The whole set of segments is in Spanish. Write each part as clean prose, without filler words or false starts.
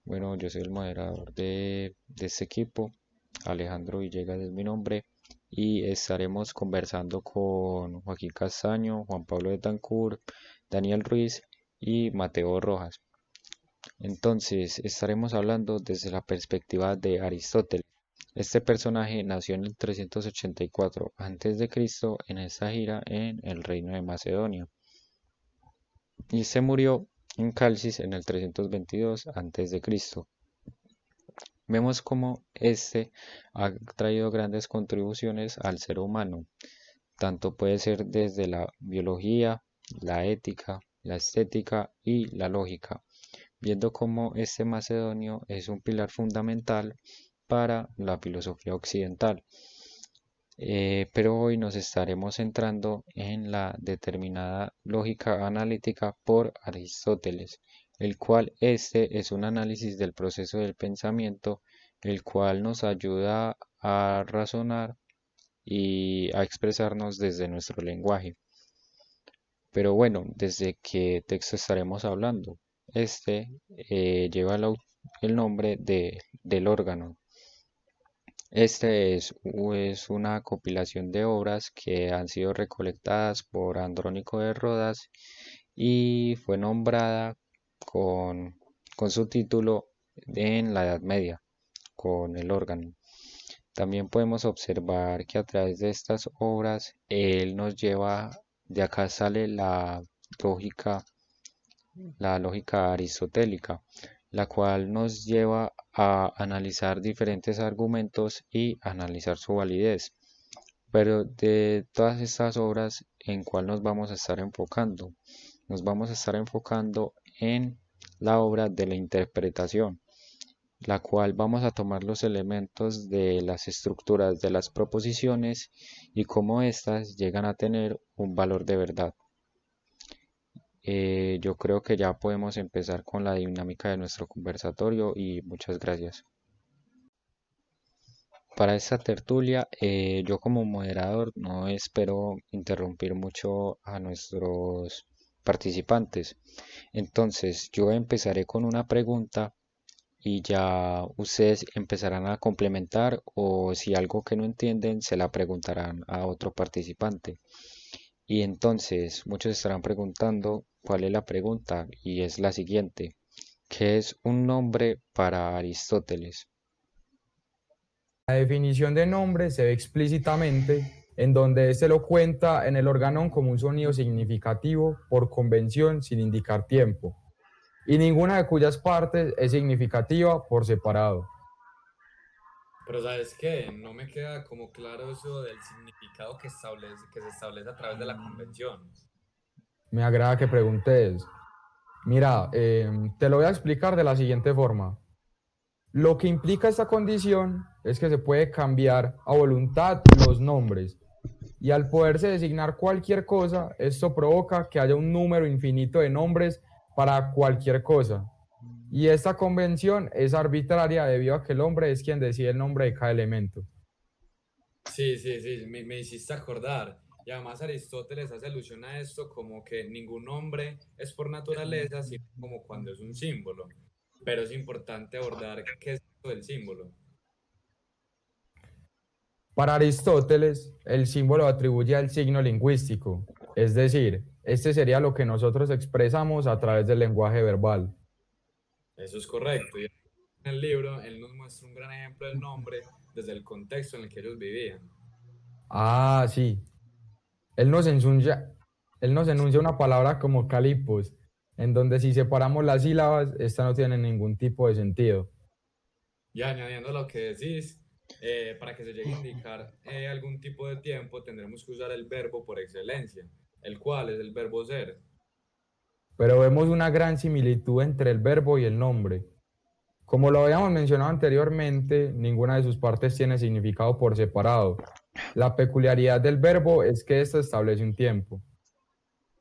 Bueno, yo soy el moderador de este equipo. Alejandro Villegas es mi nombre y estaremos conversando con Joaquín Castaño, Juan Pablo Betancur, Daniel Ruiz y Mateo Rojas. Entonces, estaremos hablando desde la perspectiva de Aristóteles. Este personaje nació en el 384 a.C. en esta gira en el reino de Macedonia y se murió en Calcis en el 322 a.C. Vemos cómo este ha traído grandes contribuciones al ser humano, tanto puede ser desde la biología, la ética, la estética y la lógica, viendo cómo este macedonio es un pilar fundamental para la filosofía occidental. Pero hoy nos estaremos centrando en la determinada lógica analítica por Aristóteles, el cual este es un análisis del proceso del pensamiento, el cual nos ayuda a razonar y a expresarnos desde nuestro lenguaje. Pero bueno, ¿desde qué texto estaremos hablando? Este lleva el nombre del órgano. Es una compilación de obras que han sido recolectadas por Andrónico de Rodas y fue nombrada con, con su título en la Edad Media, con el órgano. También podemos observar que a través de estas obras él nos lleva, de acá sale lógica, la lógica aristotélica, la cual nos lleva a analizar diferentes argumentos y analizar su validez. Pero de todas estas obras, ¿en cuál nos vamos a estar enfocando? Nos vamos a estar enfocando en la obra de la interpretación, la cual vamos a tomar los elementos de las estructuras de las proposiciones y cómo éstas llegan a tener un valor de verdad. Yo creo que ya podemos empezar con la dinámica de nuestro conversatorio y muchas gracias. Para esta tertulia, yo como moderador no espero interrumpir mucho a nuestros participantes. Entonces, yo empezaré con una pregunta y ya ustedes empezarán a complementar o si algo que no entienden se la preguntarán a otro participante. Y entonces muchos estarán preguntando cuál es la pregunta y es la siguiente. ¿Qué es un nombre para Aristóteles? La definición de nombre se ve explícitamente en donde éste lo cuenta en el organón como un sonido significativo por convención sin indicar tiempo, y ninguna de cuyas partes es significativa por separado. Pero ¿sabes qué? No me queda como claro eso del significado que se establece a través de la convención. Me agrada que preguntes. Mira, te lo voy a explicar de la siguiente forma. Lo que implica esta condición es que se puede cambiar a voluntad los nombres. Y al poderse designar cualquier cosa, esto provoca que haya un número infinito de nombres para cualquier cosa. Y esta convención es arbitraria debido a que el hombre es quien decide el nombre de cada elemento. Sí, sí, sí, me hiciste acordar. Y además Aristóteles hace alusión a esto como que ningún nombre es por naturaleza, sino como cuando es un símbolo. Pero es importante abordar qué es esto del símbolo. Para Aristóteles, el símbolo atribuye al signo lingüístico, es decir, este sería lo que nosotros expresamos a través del lenguaje verbal. Eso es correcto. Y en el libro él nos muestra un gran ejemplo del nombre desde el contexto en el que ellos vivían. Ah, sí. Él nos enuncia, él nos enuncia una palabra como calipos, en donde si separamos las sílabas, esta no tiene ningún tipo de sentido. Y añadiendo lo que decís, para que se llegue a indicar algún tipo de tiempo, tendremos que usar el verbo por excelencia, el cual es el verbo ser. Pero vemos una gran similitud entre el verbo y el nombre. Como lo habíamos mencionado anteriormente, ninguna de sus partes tiene significado por separado. La peculiaridad del verbo es que éste establece un tiempo.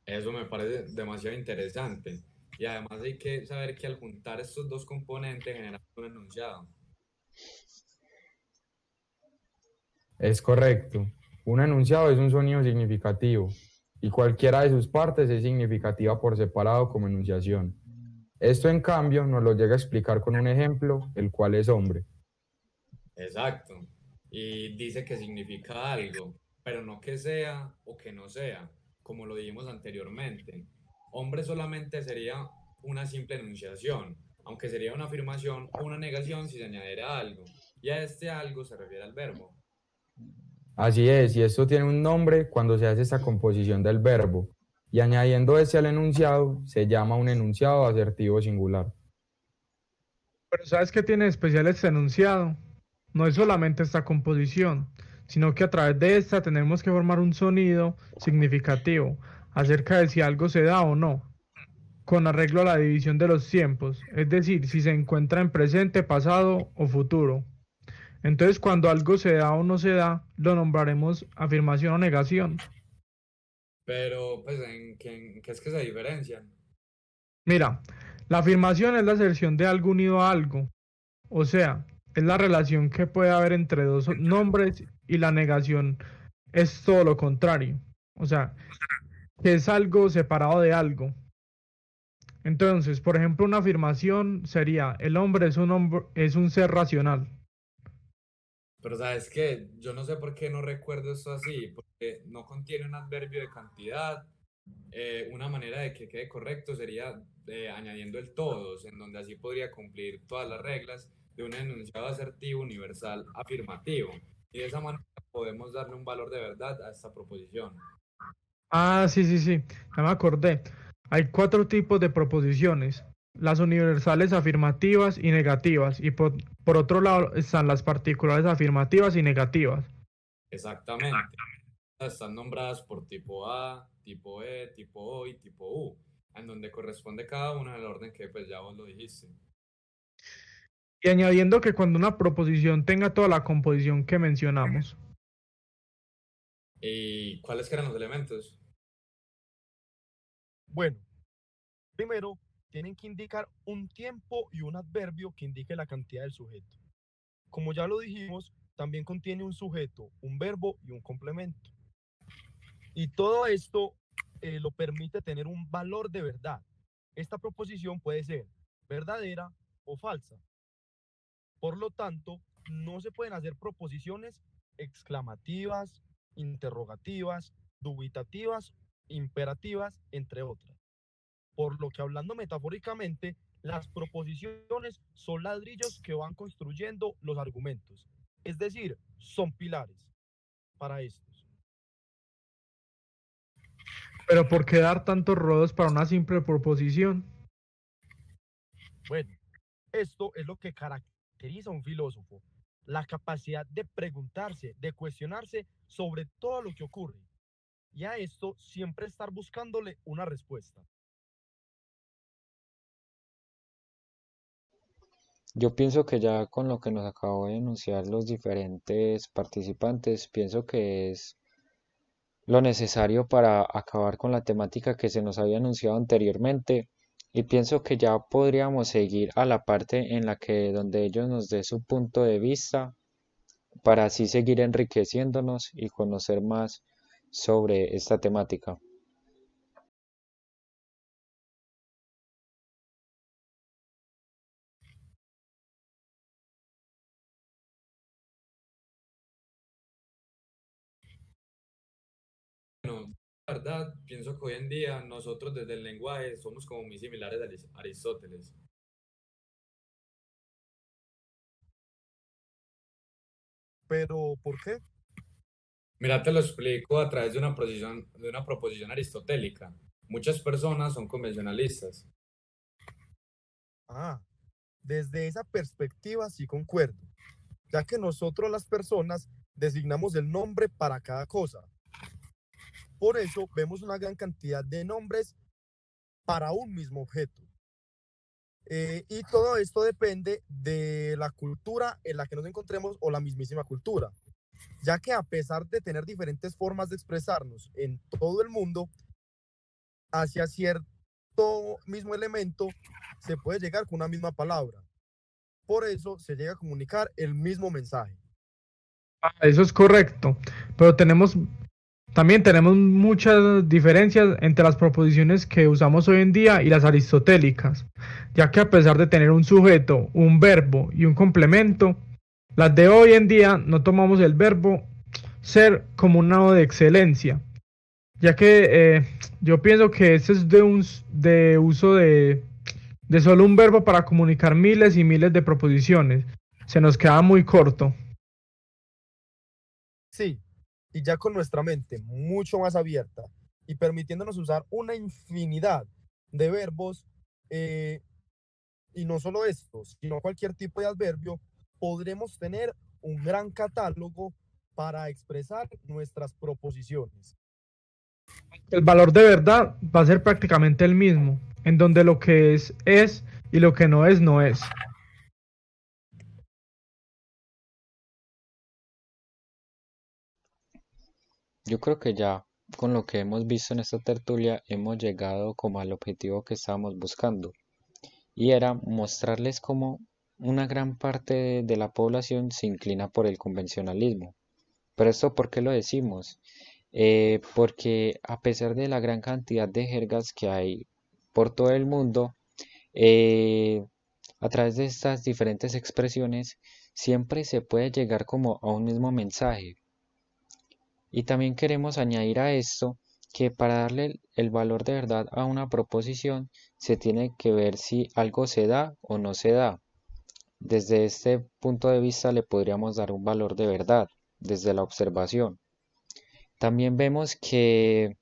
Eso me parece demasiado interesante. Y además hay que saber que al juntar estos dos componentes generamos un enunciado. Es correcto. Un enunciado es un sonido significativo y cualquiera de sus partes es significativa por separado como enunciación. Esto en cambio nos lo llega a explicar con un ejemplo, el cual es hombre. Exacto. Y dice que significa algo, pero no que sea o que no sea, como lo dijimos anteriormente. Hombre solamente sería una simple enunciación, aunque sería una afirmación o una negación si se añadiera algo. Y a este algo se refiere al verbo. Así es, y esto tiene un nombre cuando se hace esta composición del verbo. Y añadiendo ese al enunciado, se llama un enunciado asertivo singular. Pero ¿sabes qué tiene de especial este enunciado? No es solamente esta composición, sino que a través de esta tenemos que formar un sonido significativo acerca de si algo se da o no, con arreglo a la división de los tiempos, es decir, si se encuentra en presente, pasado o futuro. Entonces, cuando algo se da o no se da, lo nombraremos afirmación o negación. Pero, pues, en qué es que se diferencian? Mira, la afirmación es la aserción de algo unido a algo, o sea, es la relación que puede haber entre dos nombres, y la negación es todo lo contrario, o sea, que es algo separado de algo. Entonces, por ejemplo, una afirmación sería: el hombre es un ser racional. Pero sabes que yo no sé por qué no recuerdo esto así, porque no contiene un adverbio de cantidad. Una manera de que quede correcto sería añadiendo el todos, en donde así podría cumplir todas las reglas de un enunciado asertivo universal afirmativo. Y de esa manera podemos darle un valor de verdad a esta proposición. Ah, sí, sí, sí, ya me acordé. Hay cuatro tipos de proposiciones: las universales afirmativas y negativas, y por otro lado están las particulares afirmativas y negativas. Exactamente. Están nombradas por tipo A, tipo E, tipo O y tipo U, en donde corresponde cada uno en el orden que pues ya vos lo dijiste. Y añadiendo que cuando una proposición tenga toda la composición que mencionamos. ¿Y cuáles eran los elementos? Bueno, primero tienen que indicar un tiempo y un adverbio que indique la cantidad del sujeto. Como ya lo dijimos, también contiene un sujeto, un verbo y un complemento. Y todo esto lo permite tener un valor de verdad. Esta proposición puede ser verdadera o falsa. Por lo tanto, no se pueden hacer proposiciones exclamativas, interrogativas, dubitativas, imperativas, entre otras. Por lo que, hablando metafóricamente, las proposiciones son ladrillos que van construyendo los argumentos. Es decir, son pilares para estos. Pero ¿por qué dar tantos rodos para una simple proposición? Bueno, esto es lo que caracteriza a un filósofo, la capacidad de preguntarse, de cuestionarse sobre todo lo que ocurre, y a esto siempre estar buscándole una respuesta. Yo pienso que ya con lo que nos acabó de enunciar los diferentes participantes, pienso que es lo necesario para acabar con la temática que se nos había anunciado anteriormente y pienso que ya podríamos seguir a la parte en la que donde ellos nos dé su punto de vista para así seguir enriqueciéndonos y conocer más sobre esta temática. Bueno, la verdad, pienso que hoy en día nosotros desde el lenguaje somos como muy similares a Aristóteles. Pero, ¿por qué? Mira, te lo explico a través de una proposición aristotélica. Muchas personas son convencionalistas. Ah, desde esa perspectiva sí concuerdo, ya que nosotros las personas designamos el nombre para cada cosa. Por eso vemos una gran cantidad de nombres para un mismo objeto. Y todo esto depende de la cultura en la que nos encontremos o la mismísima cultura, ya que a pesar de tener diferentes formas de expresarnos en todo el mundo, hacia cierto mismo elemento se puede llegar con una misma palabra. Por eso se llega a comunicar el mismo mensaje. Ah, eso es correcto, pero tenemos También tenemos muchas diferencias entre las proposiciones que usamos hoy en día y las aristotélicas, ya que a pesar de tener un sujeto, un verbo y un complemento, las de hoy en día no tomamos el verbo ser como un nodo de excelencia, ya que yo pienso que ese es de uso de solo un verbo para comunicar miles y miles de proposiciones. Se nos queda muy corto. Sí, y ya con nuestra mente mucho más abierta y permitiéndonos usar una infinidad de verbos, eh, y no solo estos, sino cualquier tipo de adverbio, podremos tener un gran catálogo para expresar nuestras proposiciones. El valor de verdad va a ser prácticamente el mismo, en donde lo que es y lo que no es, no es. Yo creo que ya con lo que hemos visto en esta tertulia hemos llegado como al objetivo que estábamos buscando y era mostrarles cómo una gran parte de la población se inclina por el convencionalismo. Pero esto, ¿por qué lo decimos? Porque a pesar de la gran cantidad de jergas que hay por todo el mundo, eh, a través de estas diferentes expresiones siempre se puede llegar como a un mismo mensaje. Y también queremos añadir a esto que para darle el valor de verdad a una proposición se tiene que ver si algo se da o no se da. Desde este punto de vista le podríamos dar un valor de verdad, desde la observación. También vemos que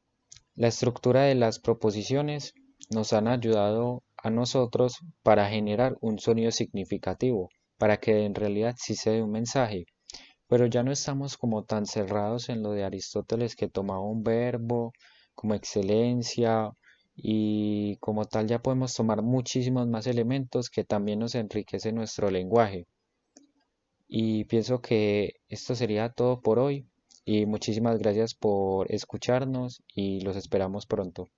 la estructura de las proposiciones nos han ayudado a nosotros para generar un sonido significativo, para que en realidad sí se dé un mensaje. Pero ya no estamos como tan cerrados en lo de Aristóteles que tomaba un verbo como excelencia y como tal ya podemos tomar muchísimos más elementos que también nos enriquecen nuestro lenguaje. Y pienso que esto sería todo por hoy y muchísimas gracias por escucharnos y los esperamos pronto.